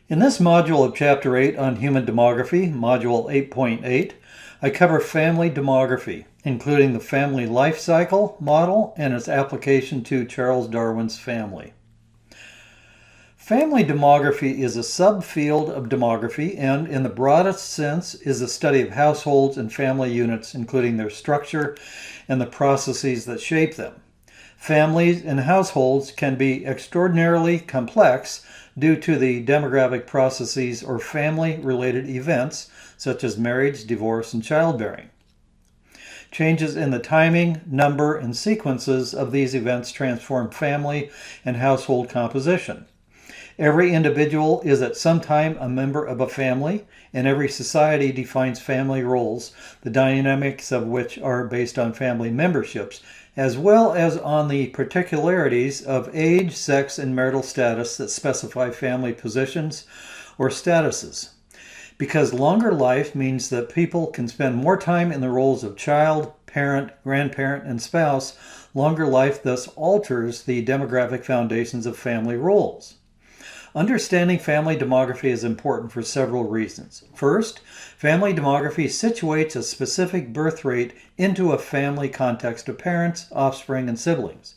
In this module of Chapter 8 on Human Demography, Module 8.8, I cover family demography, including the family life cycle model and its application to Charles Darwin's family. Family demography is a subfield of demography and, in the broadest sense, is the study of households and family units, including their structure and the processes that shape them. Families and households can be extraordinarily complex due to the demographic processes or family-related events such as marriage, divorce, and childbearing. Changes in the timing, number, and sequences of these events transform family and household composition. Every individual is at some time a member of a family, and every society defines family roles, the dynamics of which are based on family memberships, as well as on the particularities of age, sex, and marital status that specify family positions or statuses. Because longer life means that people can spend more time in the roles of child, parent, grandparent, and spouse, longer life thus alters the demographic foundations of family roles. Understanding family demography is important for several reasons. First, family demography situates a specific birth rate into a family context of parents, offspring, and siblings.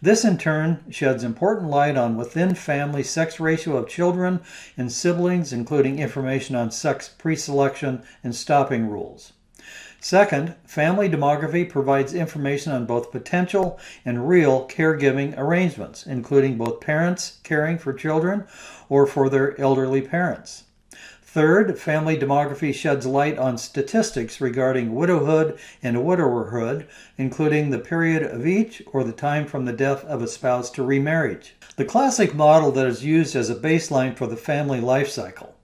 This in turn sheds important light on within-family sex ratio of children and siblings, including information on sex preselection and stopping rules. Second, family demography provides information on both potential and real caregiving arrangements, including both parents caring for children or for their elderly parents. Third, family demography sheds light on statistics regarding widowhood and widowerhood, including the period of each or the time from the death of a spouse to remarriage. The classic model that is used as a baseline for the family life cycle.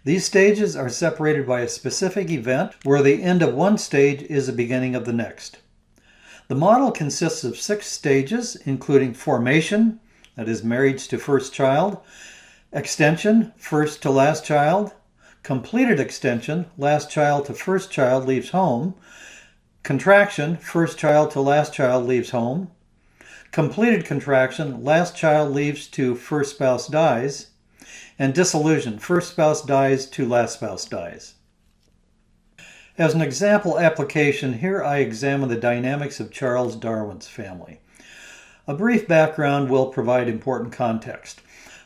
These stages are separated by a specific event where the end of one stage is the beginning of the next. The model consists of 6 stages, including formation, that is marriage to first child, extension, first to last child, completed extension, last child to first child leaves home, contraction, first child to last child leaves home, completed contraction, last child leaves to first spouse dies, and dissolution, first spouse dies to last spouse dies. As an example application, here I examine the dynamics of Charles Darwin's family. A brief background will provide important context.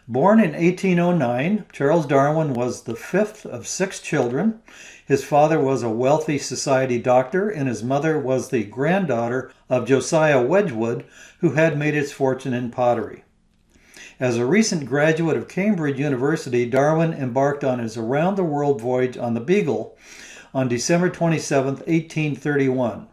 Born in 1809, Charles Darwin was the 5th of 6 children. His father was a wealthy society doctor, and his mother was the granddaughter of Josiah Wedgwood, who had made his fortune in pottery. As a recent graduate of Cambridge University, Darwin embarked on his around-the-world voyage on the Beagle on December 27, 1831.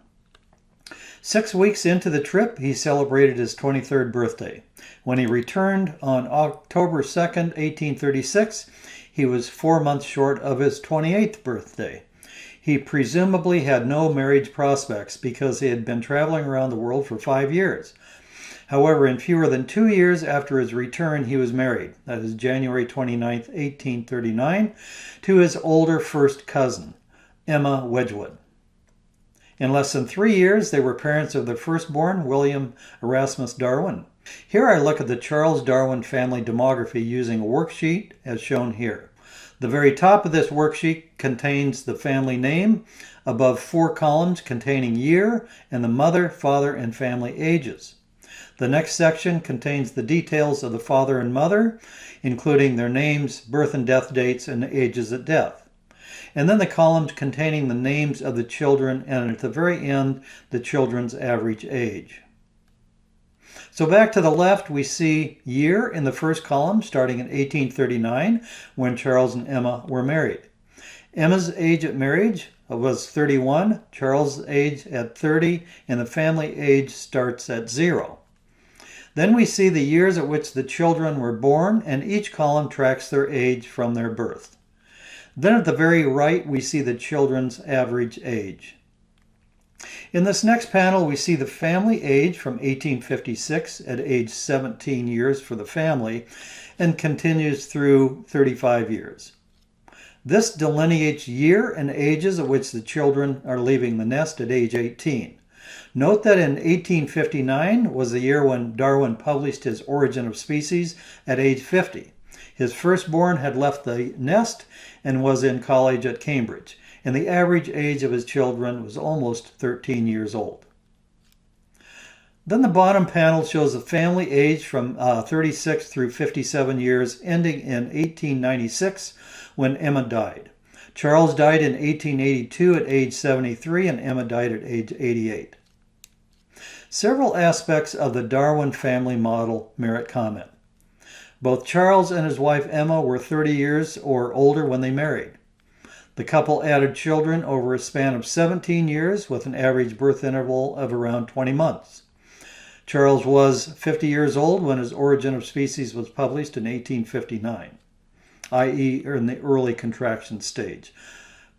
6 weeks into the trip, he celebrated his 23rd birthday. When he returned on October 2, 1836, he was 4 months short of his 28th birthday. He presumably had no marriage prospects because he had been traveling around the world for 5 years. However, in fewer than 2 years after his return, he was married, that is January 29, 1839, to his older first cousin, Emma Wedgwood. In less than 3 years, they were parents of their firstborn, William Erasmus Darwin. Here I look at the Charles Darwin family demography using a worksheet as shown here. The very top of this worksheet contains the family name, above 4 columns containing year, and the mother, father, and family ages. The next section contains the details of the father and mother, including their names, birth and death dates, and ages at death. And then the columns containing the names of the children, and at the very end, the children's average age. So back to the left, we see year in the first column, starting in 1839, when Charles and Emma were married. Emma's age at marriage was 31, Charles' age at 30, and the family age starts at 0. Then we see the years at which the children were born, and each column tracks their age from their birth. Then at the very right, we see the children's average age. In this next panel, we see the family age from 1856 at age 17 years for the family, and continues through 35 years. This delineates year and ages at which the children are leaving the nest at age 18. Note that in 1859 was the year when Darwin published his Origin of Species at age 50. His firstborn had left the nest and was in college at Cambridge, and the average age of his children was almost 13 years old. Then the bottom panel shows the family age from 36 through 57 years, ending in 1896 when Emma died. Charles died in 1882 at age 73, and Emma died at age 88. Several aspects of the Darwin family model merit comment. Both Charles and his wife Emma were 30 years or older when they married. The couple added children over a span of 17 years with an average birth interval of around 20 months. Charles was 50 years old when his Origin of Species was published in 1859, i.e. in the early contraction stage.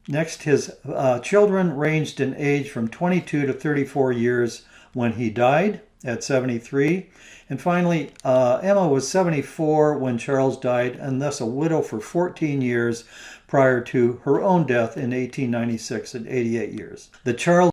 Next, his children ranged in age from 22 to 34 years when he died at 73. And finally, Emma was 74 when Charles died, and thus a widow for 14 years prior to her own death in 1896 at 88 years. The Charles